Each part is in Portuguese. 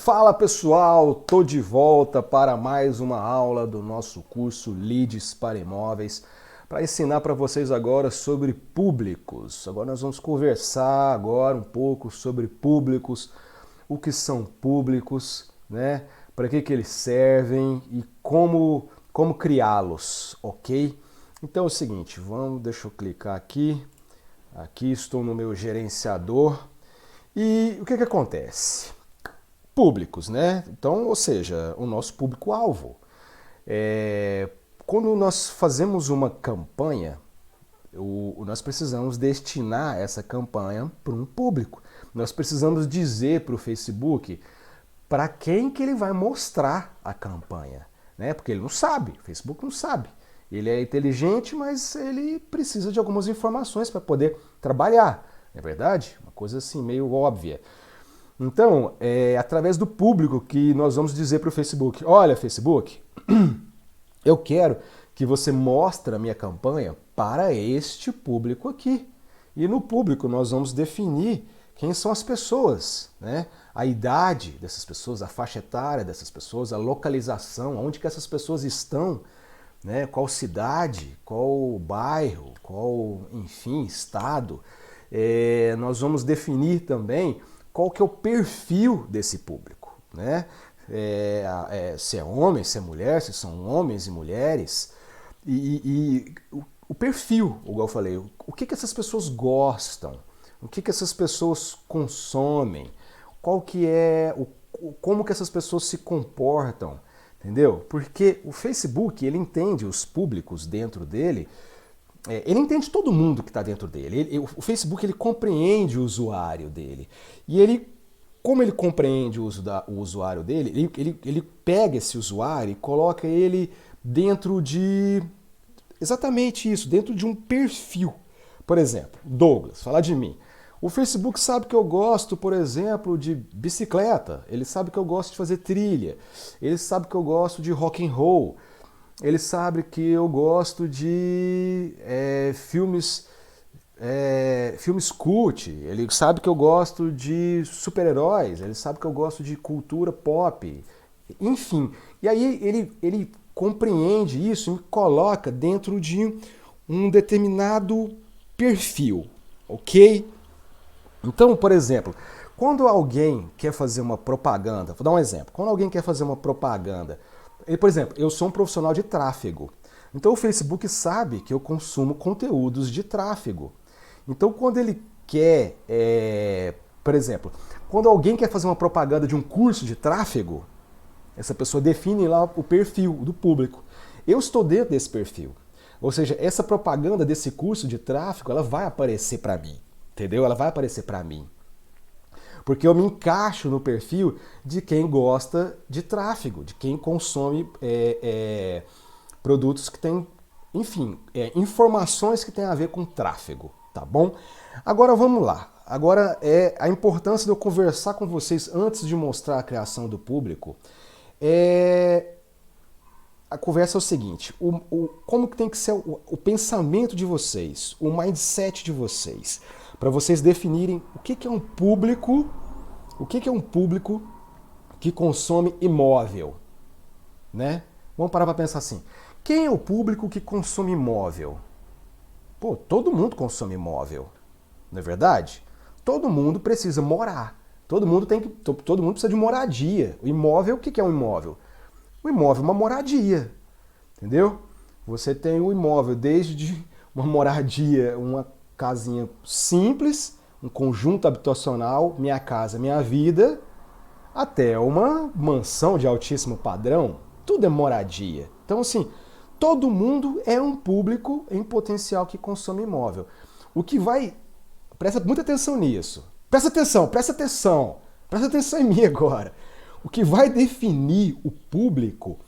Fala pessoal, tô de volta para mais uma aula do nosso curso Leads para Imóveis para ensinar para vocês agora sobre públicos. Agora nós vamos conversar agora um pouco sobre públicos, o que são públicos, né? Para que eles servem e como criá-los, ok? Então é o seguinte, deixa eu clicar aqui. Aqui estou no meu gerenciador e o que acontece? Públicos, né? Então, ou seja, o nosso público-alvo. Quando nós fazemos uma campanha, nós precisamos destinar essa campanha para um público. Nós precisamos dizer para o Facebook para quem que ele vai mostrar a campanha, né? Porque ele não sabe, o Facebook não sabe. Ele é inteligente, mas ele precisa de algumas informações para poder trabalhar, não é verdade? Uma coisa assim meio óbvia. Então, é através do público que nós vamos dizer para o Facebook, olha Facebook, eu quero que você mostre a minha campanha para este público aqui. E no público nós vamos definir quem são as pessoas, né? A idade dessas pessoas, a faixa etária dessas pessoas, a localização, onde que essas pessoas estão, né? Qual cidade, qual bairro, qual, enfim, estado. Nós vamos definir também qual que é o perfil desse público, né? Se é homem, se é mulher, se são homens e mulheres. O perfil, igual eu falei, o que essas pessoas gostam, o que essas pessoas consomem, qual que é, como que essas pessoas se comportam, entendeu? Porque o Facebook, ele entende os públicos dentro dele, ele entende todo mundo que está dentro dele. O Facebook ele compreende o usuário dele. E como ele compreende o usuário dele, ele pega esse usuário e coloca ele dentro de... Exatamente isso, dentro de um perfil. Por exemplo, Douglas, falar de mim. O Facebook sabe que eu gosto, por exemplo, de bicicleta. Ele sabe que eu gosto de fazer trilha. Ele sabe que eu gosto de rock and roll. Ele sabe que eu gosto de filmes cult, ele sabe que eu gosto de super-heróis, ele sabe que eu gosto de cultura pop, enfim. E aí ele compreende isso e me coloca dentro de um determinado perfil, ok? Então, por exemplo, quando alguém quer fazer uma propaganda, vou dar um exemplo, quando alguém quer fazer uma propaganda, por exemplo, eu sou um profissional de tráfego. Então o Facebook sabe que eu consumo conteúdos de tráfego. Então quando ele quer, por exemplo, quando alguém quer fazer uma propaganda de um curso de tráfego, essa pessoa define lá o perfil do público. Eu estou dentro desse perfil. Ou seja, essa propaganda desse curso de tráfego, ela vai aparecer para mim. Entendeu? Ela vai aparecer para mim. Porque eu me encaixo no perfil de quem gosta de tráfego, de quem consome produtos que têm, enfim, informações que têm a ver com tráfego, tá bom? Agora vamos lá. Agora a importância de eu conversar com vocês antes de mostrar a criação do público. A conversa é o seguinte, como que tem que ser o pensamento de vocês, o mindset de vocês, para vocês definirem o que é um público, que consome imóvel, né? Vamos parar para pensar assim, quem é o público que consome imóvel? Pô, todo mundo consome imóvel, não é verdade? Todo mundo precisa morar, todo mundo precisa de moradia. O imóvel, o que é um imóvel? O imóvel é uma moradia, entendeu? Você tem o imóvel desde uma moradia, uma casinha simples, um conjunto habitacional, minha casa, minha vida, até uma mansão de altíssimo padrão, tudo é moradia. Então assim, todo mundo é um público em potencial que consome imóvel. O que vai... Presta muita atenção nisso. Presta atenção em mim agora. O que vai definir o público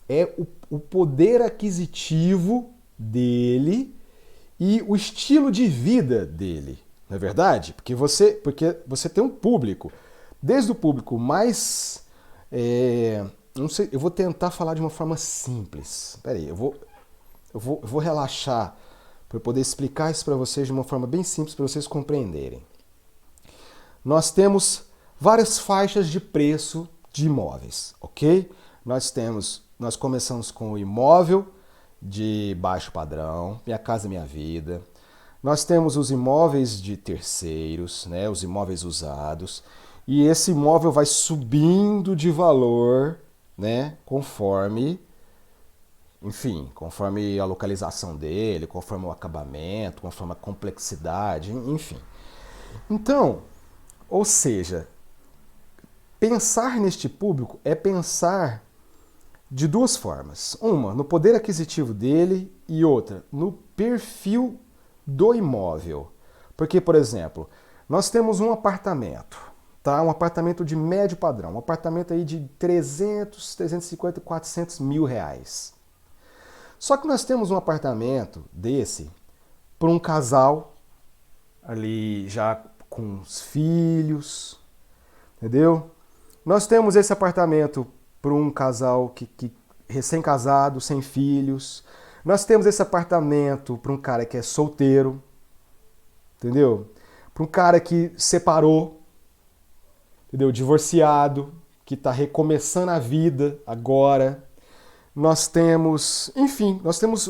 é o poder aquisitivo dele e o estilo de vida dele, não é verdade? Porque você tem um público, desde o público mais... não sei, eu vou tentar falar de uma forma simples. Espera aí, eu vou relaxar para eu poder explicar isso para vocês de uma forma bem simples para vocês compreenderem. Nós temos várias faixas de preço de imóveis, ok? Nós começamos com o imóvel de baixo padrão, Minha Casa Minha Vida. Nós temos os imóveis de terceiros, né, os imóveis usados, e esse imóvel vai subindo de valor, né, conforme a localização dele, conforme o acabamento, conforme a complexidade, enfim. Então, ou seja, pensar neste público é pensar de duas formas. Uma, no poder aquisitivo dele e outra, no perfil do imóvel. Porque, por exemplo, nós temos um apartamento, tá? Um apartamento de médio padrão, um apartamento aí de 300, 350, 400 mil reais. Só que nós temos um apartamento desse para um casal ali já com os filhos, entendeu? Nós temos esse apartamento para um casal que recém-casado, sem filhos. Nós temos esse apartamento para um cara que é solteiro, entendeu? Para um cara que separou, entendeu? Divorciado, que está recomeçando a vida agora. Nós temos, enfim, nós temos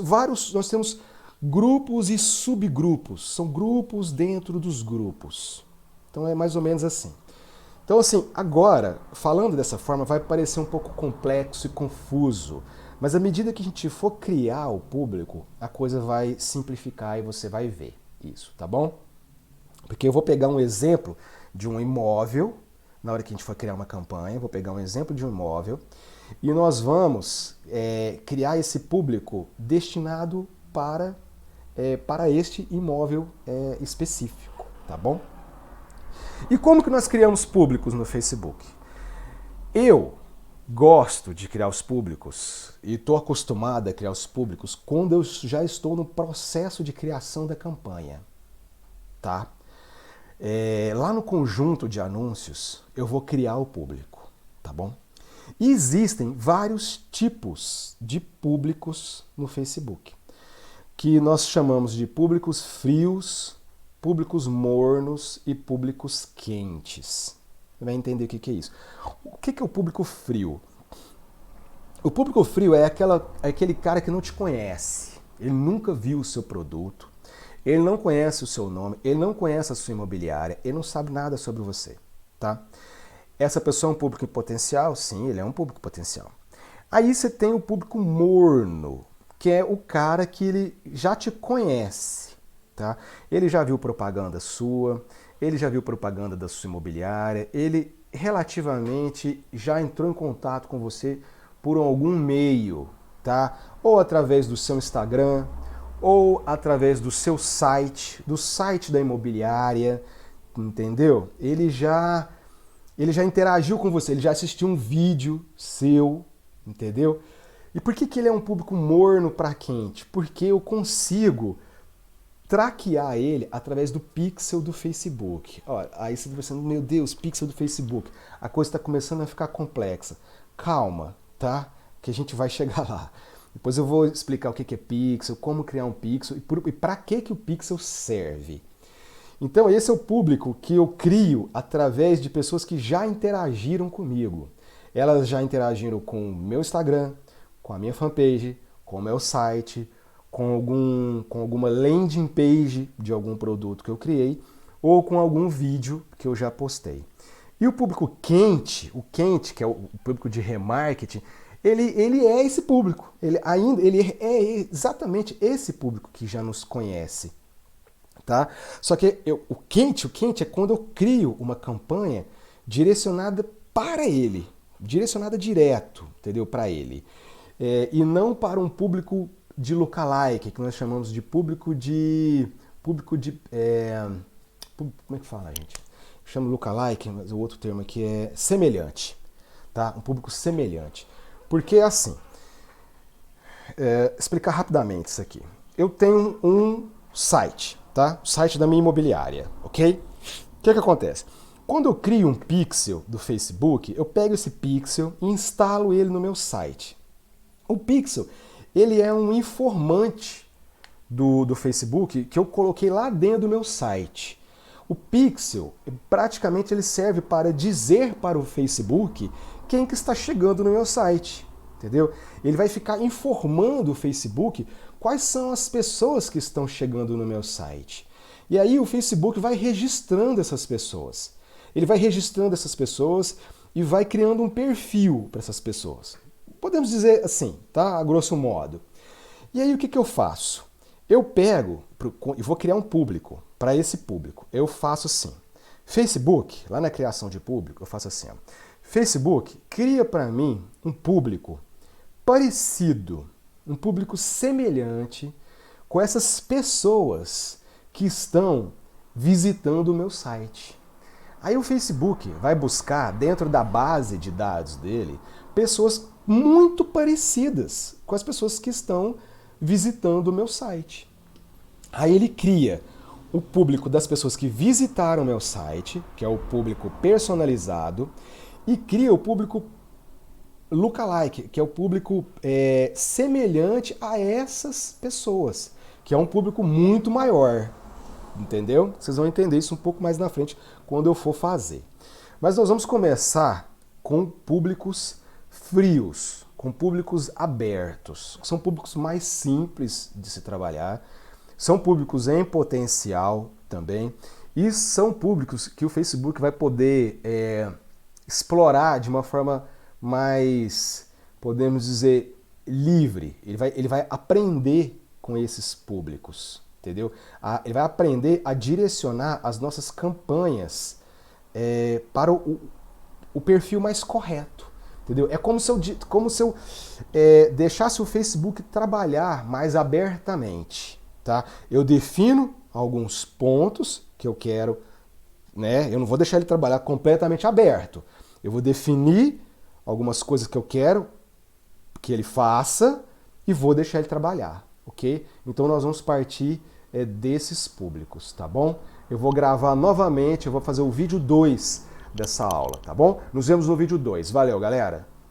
grupos e subgrupos. São grupos dentro dos grupos. Então é mais ou menos assim. Então, assim, agora, falando dessa forma, vai parecer um pouco complexo e confuso, mas à medida que a gente for criar o público, a coisa vai simplificar e você vai ver isso, tá bom? Porque eu vou pegar um exemplo de um imóvel, na hora que a gente for criar uma campanha, eu vou pegar um exemplo de um imóvel e nós vamos criar esse público destinado para este imóvel específico, tá bom? E como que nós criamos públicos no Facebook? Eu gosto de criar os públicos e estou acostumado a criar os públicos quando eu já estou no processo de criação da campanha, tá? Lá no conjunto de anúncios eu vou criar o público, tá bom? E existem vários tipos de públicos no Facebook, que nós chamamos de públicos frios, públicos mornos e públicos quentes. Você vai entender o que é isso. O que é o público frio? O público frio é aquele cara que não te conhece. Ele nunca viu o seu produto, ele não conhece o seu nome, ele não conhece a sua imobiliária, ele não sabe nada sobre você, tá? Essa pessoa é um público potencial? Sim, ele é um público potencial. Aí você tem o público morno, que é o cara que ele já te conhece. Tá? Ele já viu propaganda sua, ele já viu propaganda da sua imobiliária, ele relativamente já entrou em contato com você por algum meio, tá? Ou através do seu Instagram, ou através do seu site, do site da imobiliária, entendeu? Ele já interagiu com você, ele já assistiu um vídeo seu, entendeu? E por que ele é um público morno para quente? Porque eu consigo traquear ele através do pixel do Facebook. Ó, aí você está pensando, meu Deus, pixel do Facebook. A coisa está começando a ficar complexa. Calma, tá? Que a gente vai chegar lá. Depois eu vou explicar o que é pixel, como criar um pixel e para que o pixel serve. Então esse é o público que eu crio através de pessoas que já interagiram comigo. Elas já interagiram com o meu Instagram, com a minha fanpage, com o meu site, com alguma landing page de algum produto que eu criei ou com algum vídeo que eu já postei. E o público quente, que é o público de remarketing, ele é esse público. Ele é exatamente esse público que já nos conhece. Tá? Só que o quente é quando eu crio uma campanha direcionada para ele, direcionada direto, entendeu? Para ele. E não para um público de lookalike, que nós chamamos de público de... como é que fala, gente? Chama lookalike, mas o outro termo aqui é semelhante, tá? Um público semelhante. Porque assim, explicar rapidamente isso aqui. Eu tenho um site, tá? O site da minha imobiliária, ok? O que acontece? Quando eu crio um pixel do Facebook, eu pego esse pixel e instalo ele no meu site. O pixel, ele é um informante do Facebook que eu coloquei lá dentro do meu site. O pixel, praticamente ele serve para dizer para o Facebook quem que está chegando no meu site, entendeu? Ele vai ficar informando o Facebook quais são as pessoas que estão chegando no meu site. E aí o Facebook vai registrando essas pessoas. Ele vai registrando essas pessoas e vai criando um perfil para essas pessoas. Podemos dizer assim, tá? A grosso modo. E aí o que eu faço? Eu pego e vou criar um público para esse público. Eu faço assim. Facebook, lá na criação de público, eu faço assim. Ó. Facebook, cria para mim um público parecido, um público semelhante com essas pessoas que estão visitando o meu site. Aí o Facebook vai buscar dentro da base de dados dele pessoas muito parecidas com as pessoas que estão visitando o meu site. Aí ele cria o público das pessoas que visitaram o meu site, que é o público personalizado, e cria o público lookalike, que é o público semelhante a essas pessoas, que é um público muito maior, entendeu? Vocês vão entender isso um pouco mais na frente quando eu for fazer. Mas nós vamos começar com públicos frios, com públicos abertos. São públicos mais simples de se trabalhar, são públicos em potencial também, e são públicos que o Facebook vai poder explorar de uma forma mais, podemos dizer, livre. Ele vai aprender com esses públicos, entendeu? Ele vai aprender a direcionar as nossas campanhas para o perfil mais correto, entendeu? É como se eu deixasse o Facebook trabalhar mais abertamente, tá? Eu defino alguns pontos que eu quero, né? Eu não vou deixar ele trabalhar completamente aberto. Eu vou definir algumas coisas que eu quero que ele faça e vou deixar ele trabalhar, ok? Então nós vamos partir desses públicos, tá bom? Eu vou gravar novamente, eu vou fazer o vídeo 2 dessa aula, tá bom? Nos vemos no vídeo 2. Valeu, galera!